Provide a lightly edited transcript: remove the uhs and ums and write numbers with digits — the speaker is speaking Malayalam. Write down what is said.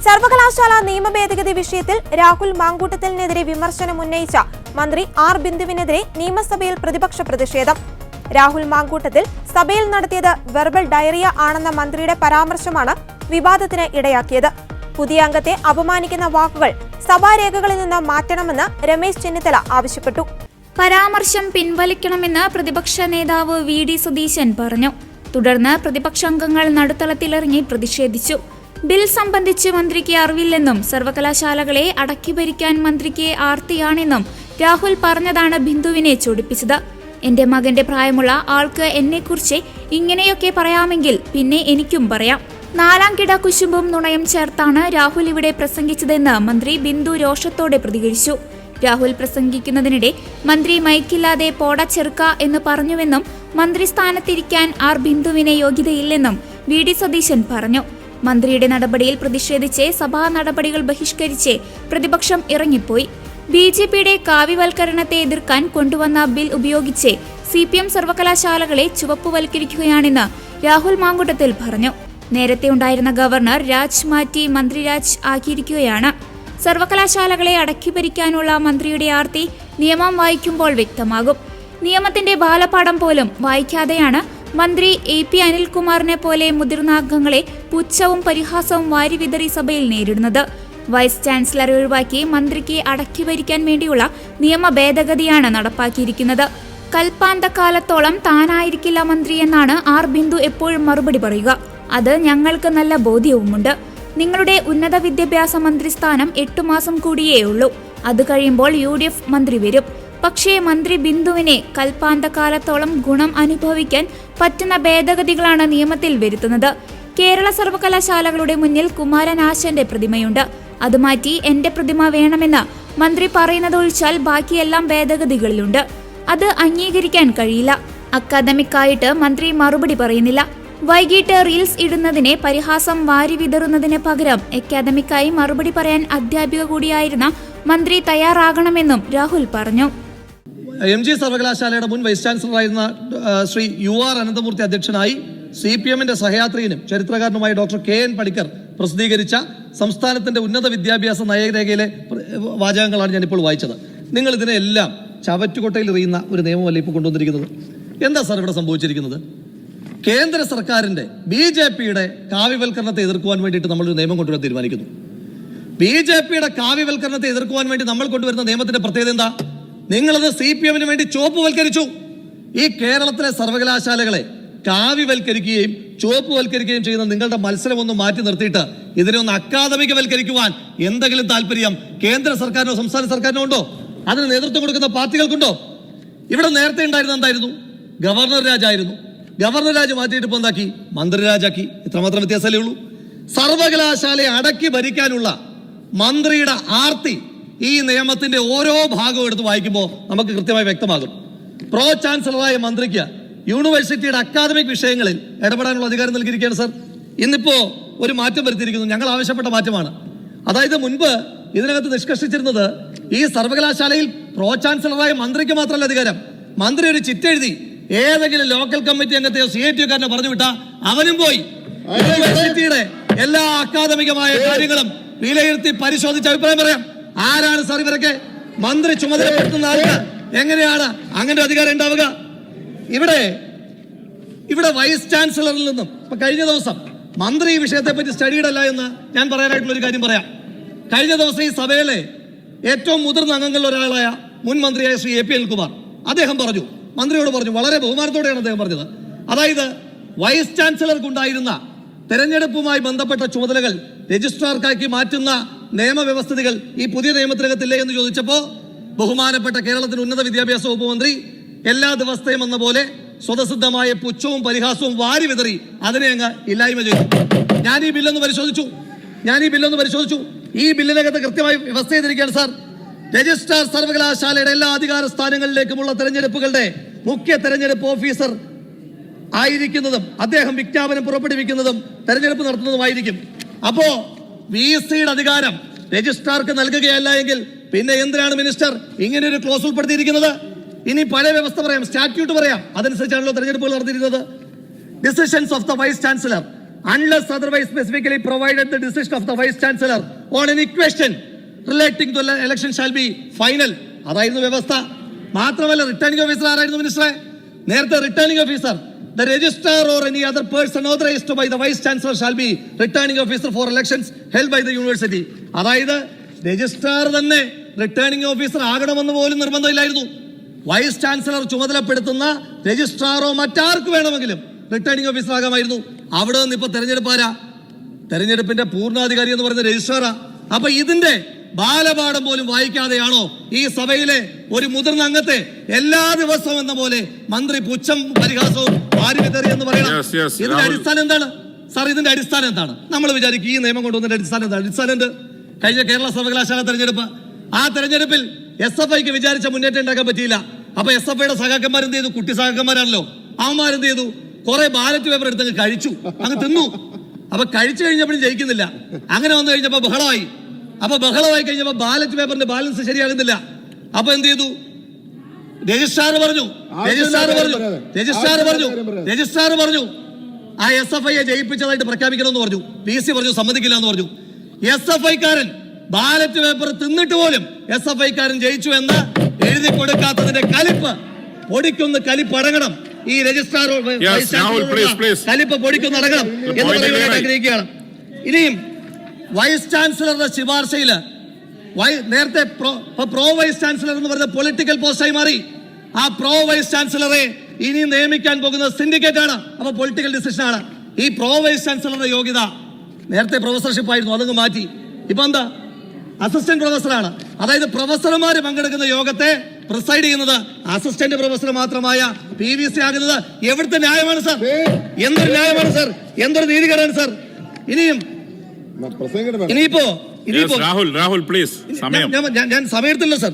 സർവകലാശാല നിയമ ഭേദഗതി വിഷയത്തിൽ രാഹുൽ മാങ്കൂട്ടത്തിനെതിരെ വിമർശനം ഉന്നയിച്ച മന്ത്രി ആർ ബിന്ദുവിനെതിരെ നിയമസഭയിൽ പ്രതിപക്ഷ പ്രതിഷേധം. രാഹുൽ മാങ്കൂട്ടത്തിൽ സഭയിൽ നടത്തിയത് വെർബൽ ഡയറിയ ആണെന്ന മന്ത്രിയുടെ പരാമർശമാണ് വിവാദത്തിന് ഇടയാക്കിയത്. പുതിയ അംഗത്തെ അപമാനിക്കുന്ന വാക്കുകൾ സഭാരേഖകളിൽ നിന്ന് മാറ്റണമെന്ന് രമേശ് ചെന്നിത്തല ആവശ്യപ്പെട്ടു. പരാമർശം പിൻവലിക്കണമെന്ന് പ്രതിപക്ഷ നേതാവ് വി ഡി സതീശൻ പറഞ്ഞു. തുടർന്ന് പ്രതിപക്ഷാംഗങ്ങൾ നടുത്തളത്തിലിറങ്ങി പ്രതിഷേധിച്ചു. ബിൽ സംബന്ധിച്ച് മന്ത്രിക്ക് അറിവില്ലെന്നും സർവകലാശാലകളെ അടക്കിഭരിക്കാൻ മന്ത്രിക്ക് ആർത്തിയാണെന്നും രാഹുൽ പറഞ്ഞതാണ് ബിന്ദുവിനെ ചൊടിപ്പിച്ചത്. എന്റെ മകന്റെ പ്രായമുള്ള ആൾക്ക് എന്നെക്കുറിച്ച് ഇങ്ങനെയൊക്കെ പറയാമെങ്കിൽ പിന്നെ എനിക്കും പറയാം. നാലാം കിട കുശുമ്പും നുണയും ചേർത്താണ് രാഹുൽ ഇവിടെ പ്രസംഗിച്ചതെന്ന് മന്ത്രി ബിന്ദു രോഷത്തോടെ പ്രതികരിച്ചു. രാഹുൽ പ്രസംഗിക്കുന്നതിനിടെ മന്ത്രി മൈക്കില്ലാതെ പോട ചെറുക്ക എന്ന് പറഞ്ഞുവെന്നും മന്ത്രി സ്ഥാനത്തിരിക്കാൻ ആർ ബിന്ദുവിന് യോഗ്യതയില്ലെന്നും വി ഡി സതീശൻ പറഞ്ഞു. മന്ത്രിയുടെ നടപടിയിൽ പ്രതിഷേധിച്ച് സഭാ നടപടികൾ ബഹിഷ്കരിച്ച് പ്രതിപക്ഷം ഇറങ്ങിപ്പോയി. ബിജെപിയുടെ കാവ്യവൽക്കരണത്തെ എതിർക്കാൻ കൊണ്ടുവന്ന ബിൽ ഉപയോഗിച്ച് CPM സർവകലാശാലകളെ ചുവപ്പുവൽക്കരിക്കുകയാണെന്ന് രാഹുൽ മാങ്കൂട്ടത്തിൽ പറഞ്ഞു. നേരത്തെ ഉണ്ടായിരുന്ന ഗവർണർ രാജ് മാറ്റി മന്ത്രിരാജ് ആക്കിയിരിക്കുകയാണ്. സർവകലാശാലകളെ അടക്കിഭരിക്കാനുള്ള മന്ത്രിയുടെ ആർത്തി നിയമം വായിക്കുമ്പോൾ വ്യക്തമാകും. നിയമത്തിന്റെ ബാലപാഠം പോലും വായിക്കാതെയാണ് മന്ത്രി AP അനിൽകുമാറിനെ പോലെ മുതിർന്ന അംഗങ്ങളെ പുച്ഛവും പരിഹാസവും വാരിവിതറി സഭയിൽ നേരിടുന്നത്. വൈസ് ചാൻസലറെ ഒഴിവാക്കി മന്ത്രിക്ക് അടക്കിഭരിക്കാൻ വേണ്ടിയുള്ള നിയമ ഭേദഗതിയാണ് നടപ്പാക്കിയിരിക്കുന്നത്. കൽപ്പാന്തകാലത്തോളം താനായിരിക്കില്ല മന്ത്രി എന്നാണ് ആർ ബിന്ദു എപ്പോഴും മറുപടി പറയുക. അത് ഞങ്ങൾക്ക് നല്ല ബോധ്യവുമുണ്ട്. നിങ്ങളുടെ ഉന്നത വിദ്യാഭ്യാസ മന്ത്രിസ്ഥാനം 8 മാസം കൂടിയേ ഉള്ളൂ. അത് കഴിയുമ്പോൾ UDF മന്ത്രി വരും. പക്ഷേ മന്ത്രി ബിന്ദുവിനെ കൽപ്പാന്തകാലത്തോളം ഗുണം അനുഭവിക്കാൻ പറ്റുന്ന ഭേദഗതികളാണ് നിയമത്തിൽ വരുത്തുന്നത്. കേരള സർവകലാശാലകളുടെ മുന്നിൽ കുമാരനാശന്റെ പ്രതിമയുണ്ട്. അത് മാറ്റി എന്റെ പ്രതിമ വേണമെന്ന് മന്ത്രി പറയുന്നതൊഴിച്ചാൽ ബാക്കിയെല്ലാം ഭേദഗതികളിലുണ്ട്. അത് അംഗീകരിക്കാൻ കഴിയില്ല. അക്കാദമിക്കായിട്ട് മന്ത്രി മറുപടി പറയുന്നില്ല. വൈകിട്ട് റീൽസ് ഇടുന്നതിനെ പരിഹാസം വാരി വിതറുന്നതിന് പകരം അക്കാദമിക്കായി മറുപടി പറയാൻ അധ്യാപിക കൂടിയായിരുന്ന മന്ത്രി തയ്യാറാകണമെന്നും രാഹുൽ പറഞ്ഞു. MG സർവകലാശാലയുടെ മുൻ വൈസ് ചാൻസലറായിരുന്ന ശ്രീ UR അനന്തമൂർത്തി അധ്യക്ഷനായി CPMന്റെ സഹയാത്രികനും ചരിത്രകാരനുമായ ഡോക്ടർ KN പണിക്കർ പ്രസിദ്ധീകരിച്ച സംസ്ഥാനത്തിന്റെ ഉന്നത വിദ്യാഭ്യാസ നയരേഖയിലെ വാചകങ്ങളാണ് ഞാനിപ്പോൾ വായിച്ചത്. നിങ്ങൾ ഇതിനെല്ലാം ചവറ്റുകൊട്ടയിൽ എറിയുന്ന ഒരു നിയമമല്ല ഇപ്പോൾ കൊണ്ടുവന്നിരിക്കുന്നത്. എന്താ സാർ ഇവിടെ സംഭവിച്ചിരിക്കുന്നത്? കേന്ദ്ര സർക്കാരിന്റെ BJPയുടെ കാവ്യവൽക്കരണത്തെ എതിർക്കുവാൻ വേണ്ടിയിട്ട് നമ്മളൊരു നിയമം കൊണ്ടുവരാൻ തീരുമാനിക്കുന്നു. BJPയുടെ കാവ്യവൽക്കരണത്തെ എതിർക്കുവാൻ വേണ്ടി നമ്മൾ കൊണ്ടുവരുന്ന നിയമത്തിന്റെ പ്രത്യേകത എന്താ? നിങ്ങളത് CPMന് വേണ്ടി ചുവപ്പുവൽക്കരിച്ചു. ഈ കേരളത്തിലെ സർവകലാശാലകളെ കാവ്യവൽക്കരിക്കുകയും ചുവപ്പുവൽക്കരിക്കുകയും ചെയ്യുന്ന നിങ്ങളുടെ മത്സരം ഒന്ന് മാറ്റി നിർത്തിയിട്ട് ഇതിനെ ഒന്ന് അക്കാദമികവൽക്കരിക്കുവാൻ എന്തെങ്കിലും താല്പര്യം കേന്ദ്ര സർക്കാരിനോ സംസ്ഥാന സർക്കാരിനോ ഉണ്ടോ? അതിന് നേതൃത്വം കൊടുക്കുന്ന പാർട്ടികൾക്കുണ്ടോ? ഇവിടെ നേരത്തെ ഉണ്ടായിരുന്ന എന്തായിരുന്നു? ഗവർണർ രാജായിരുന്നു. ഗവർണർ രാജ് മാറ്റിയിട്ട് ഇപ്പോൾ എന്താക്കി? മന്ത്രിരാജാക്കി. ഇത്രമാത്രം വ്യത്യാസമല്ലേ ഉള്ളൂ. സർവകലാശാലയെ അടക്കി ഭരിക്കാനുള്ള മന്ത്രിയുടെ ആർത്തി ഈ നിയമത്തിന്റെ ഓരോ ഭാഗവും എടുത്ത് വായിക്കുമ്പോൾ നമുക്ക് കൃത്യമായി വ്യക്തമാകും. പ്രോ ചാൻസലറായ മന്ത്രിക്ക് യൂണിവേഴ്സിറ്റിയുടെ അക്കാദമിക് വിഷയങ്ങളിൽ ഇടപെടാനുള്ള അധികാരം നൽകിയിരിക്കുകയാണ് സർ. ഇന്നിപ്പോ ഒരു മാറ്റം വരുത്തിയിരിക്കുന്നു. ഞങ്ങൾ ആവശ്യപ്പെട്ട മാറ്റമാണ്. അതായത് മുൻപ് ഇതിനകത്ത് നിഷ്കർഷിച്ചിരുന്നത് ഈ സർവകലാശാലയിൽ പ്രോ ചാൻസലറായ മന്ത്രിക്ക് മാത്രമല്ല അധികാരം. മന്ത്രി ഒരു ചിറ്റെഴുതി ഏതെങ്കിലും ലോക്കൽ കമ്മിറ്റി അംഗത്തെയോ CITO-കാരനെ പറഞ്ഞു വിട്ടാ അവനും പോയി യൂണിവേഴ്സിറ്റിയുടെ എല്ലാ അക്കാദമികമായ കാര്യങ്ങളും വിലയിരുത്തി പരിശോധിച്ച് അഭിപ്രായം പറയാം. ആരാണ് സാർ ഇവരൊക്കെ? മന്ത്രി ചുമതലപ്പെടുത്തുന്ന ആൾക്ക് എങ്ങനെയാണ് അങ്ങനെ അധികാരം ഉണ്ടാവുക? ഇവിടെ വൈസ് ചാൻസലറിൽ നിന്നും ഇപ്പൊ കഴിഞ്ഞ ദിവസം മന്ത്രി ഈ വിഷയത്തെ പറ്റി സ്റ്റഡീഡ് അല്ല എന്ന് ഞാൻ പറയാനായിട്ടുള്ള ഒരു കാര്യം പറയാം. കഴിഞ്ഞ ദിവസം ഈ സഭയിലെ ഏറ്റവും മുതിർന്ന അംഗങ്ങളിൽ ഒരാളായ മുൻ മന്ത്രിയായ ശ്രീ AP അനിൽകുമാർ അദ്ദേഹം പറഞ്ഞു, മന്ത്രിയോട് പറഞ്ഞു, വളരെ ബഹുമാനത്തോടെയാണ് അദ്ദേഹം പറഞ്ഞത്. അതായത് വൈസ് ചാൻസലർക്ക് ഉണ്ടായിരുന്ന തെരഞ്ഞെടുപ്പുമായി ബന്ധപ്പെട്ട ചുമതലകൾ രജിസ്ട്രാർക്കാക്കി മാറ്റുന്ന നിയമവ്യവസ്ഥിതികൾ ഈ പുതിയ നിയമത്തിനകത്തില്ലേ എന്ന് ചോദിച്ചപ്പോ ബഹുമാനപ്പെട്ട കേരളത്തിന്റെ ഉന്നത വിദ്യാഭ്യാസ വകുപ്പ് മന്ത്രി എല്ലാ ദിവസത്തെയും എന്ന പോലെ സ്വതസിദ്ധമായ പുച്ഛവും പരിഹാസവും വാരി വിതറി അതിനെ അങ്ങ് ഇല്ലായ്മ ചെയ്തു. ഞാൻ ഈ ബില്ലൊന്ന് പരിശോധിച്ചു. ഈ ബില്ലിനകത്ത് കൃത്യമായി വ്യവസ്ഥ ചെയ്തിരിക്കുകയാണ് സാർ. രജിസ്ട്രാർ സർവകലാശാലയുടെ എല്ലാ അധികാര സ്ഥാനങ്ങളിലേക്കുമുള്ള തെരഞ്ഞെടുപ്പുകളുടെ മുഖ്യ തെരഞ്ഞെടുപ്പ് ഓഫീസർ ആയിരിക്കുന്നതും അദ്ദേഹം വിജ്ഞാപനം പുറപ്പെടുവിക്കുന്നതും തെരഞ്ഞെടുപ്പ് നടത്തുന്നതുമായിരിക്കും. അപ്പോ VCയുടെ അധികാരം രജിസ്ട്രാർക്ക് നൽകുകയല്ല എങ്കിൽ പിന്നെ എന്തിനാണ് മിനിസ്റ്റർ ഇങ്ങനെ ഒരു ക്ലോസ് ഉൾപ്പെടുത്തിയിരിക്കുന്നത്? ഇനി പഴയ വ്യവസ്ഥ പറയാം, സ്റ്റാറ്റ്യൂട്ട് പറയാം. അതനുസരിച്ചാണല്ലോ തെരഞ്ഞെടുപ്പുകൾ നടത്തിയിരുന്നത്. Decisions of the vice chancellor unless otherwise specifically provided, the decision of the Vice Chancellor on any question relating to the election shall be final. അതായിരുന്നു വ്യവസ്ഥ. മാത്രമല്ല റിട്ടേണിംഗ് ഓഫീസർ ആരായിരുന്നു മിനിസ്റ്ററെ? നേരത്തെ returning officer, the registrar or any other person authorized by the Vice Chancellor shall be returning officer for elections held by the university. അതായത് രജിസ്ട്രാർ തന്നെ റിട്ടേണിംഗ് ഓഫീസർ ആകണമെന്ന് പോലും നിർബന്ധമില്ലായിരുന്നു. വൈസ് ചാൻസലർ ചുമതലപ്പെടുത്തുന്ന രജിസ്ട്രാറോ മറ്റാർക്ക് വേണമെങ്കിലും റിട്ടേണിംഗ് ഓഫീസർ ആകാമായിരുന്നു. അവിടെ നിന്ന് ഇപ്പൊ തെരഞ്ഞെടുപ്പാരാ? തെരഞ്ഞെടുപ്പിന്റെ പൂർണ്ണാധികാരി എന്ന് പറയുന്ന രജിസ്ട്രാറാ. അപ്പൊ ഇതിന്റെ ബാലപാഠം പോലും വായിക്കാതെയാണോ ഈ സഭയിലെ ഒരു മുതിർന്ന അംഗത്തെ എല്ലാ ദിവസവും എന്ന പോലെ മന്ത്രി പുച്ഛം പരിഹാസവും വാരിവിതറി എന്ന് പറയണം? ഇതിന്റെ അടിസ്ഥാനം എന്താണ് സാർ? ഇതിന്റെ അടിസ്ഥാനം എന്താണ്? നമ്മൾ വിചാരിക്കും ഈ നിയമം കൊണ്ടുവന്നതിന്റെ അടിസ്ഥാനം എന്താണ്? അടിസ്ഥാനം എന്ത്? കഴിഞ്ഞ കേരള സർവകലാശാല തെരഞ്ഞെടുപ്പ്, ആ തെരഞ്ഞെടുപ്പിൽ SFIക്ക് വിചാരിച്ച മുന്നേറ്റം ഉണ്ടാക്കാൻ പറ്റിയില്ല. അപ്പൊ SFIയുടെ സഖാക്കന്മാർ എന്ത് ചെയ്തു? കുട്ടി സഖാക്കന്മാരാണല്ലോ, അവന്മാരെന്ത് ചെയ്തു? കുറെ ബാലറ്റ് പേപ്പർ എടുത്ത് കഴിച്ചു, അങ്ങ് തിന്നു. അപ്പൊ കഴിച്ചു കഴിഞ്ഞപ്പോഴും ജയിക്കുന്നില്ല. അങ്ങനെ വന്നു കഴിഞ്ഞപ്പോ ബഹളമായി. അപ്പൊ ബഹളമായി കഴിഞ്ഞപ്പോ ബാലറ്റ് പേപ്പറിന്റെ ബാലൻസ് ശരിയാകുന്നില്ല. അപ്പൊ എന്ത് ചെയ്തു? രജിസ്ട്രാർ പറഞ്ഞു ആ SFIയെ ജയിപ്പിച്ചതായിട്ട് പ്രഖ്യാപിക്കണമെന്ന് പറഞ്ഞു. PC പറഞ്ഞു സമ്മതിക്കില്ല എന്ന് പറഞ്ഞു. SFIക്കാരൻ ബാലറ്റ് പേപ്പർ തിന്നിട്ട് പോലും SFIക്കാരൻ ജയിച്ചു എന്ന് എഴുതി കൊടുക്കാത്തതിന്റെ കലിപ്പ് പൊടിക്കുന്ന കലിപ്പടങ്ങണം. ഈ രജിസ്ട്രാർ കലിപ്പ് പൊടിക്കുന്ന അടങ്ങണം എന്ന് പറയുവാനായിട്ട് ആഗ്രഹിക്കുകയാണ്. ഇനിയും വൈസ് ചാൻസലറുടെ ശുപാർശയില് നേരത്തെ പ്രോ വൈസ് ചാൻസലർ എന്ന് പറയുന്ന പൊളിറ്റിക്കൽ പോസ്റ്റായി മാറി. ആ പ്രോ വൈസ് ചാൻസലറെ ഇനി നിയമിക്കാൻ പോകുന്നത് സിൻഡിക്കേറ്റ് ആണ്. അപ്പൊ പൊളിറ്റിക്കൽ ഡിസിഷൻ ആണ്. ഈ പ്രോ വൈസ് ചാൻസലറുടെ യോഗ്യത നേരത്തെ പ്രൊഫസർഷിപ്പ് ആയിരുന്നു, അതങ്ങ് മാറ്റി. ഇപ്പൊ എന്താ? അസിസ്റ്റന്റ് പ്രൊഫസറാണ്. അതായത് പ്രൊഫസർമാര് പങ്കെടുക്കുന്ന യോഗത്തെ പ്രിസൈഡ് ചെയ്യുന്നത് അസിസ്റ്റന്റ് പ്രൊഫസർ മാത്രമായ PVC ആകുന്നത് എവിടുത്തെ ന്യായമാണ് സാർ? എന്തൊരു ന്യായമാണ് സാർ? എന്തൊരു നീതികേടാണ് സാർ? ഇനിയിപ്പോ രാഹുൽ പ്ലീസ്, ഞാൻ സമയത്തില്ല സാർ.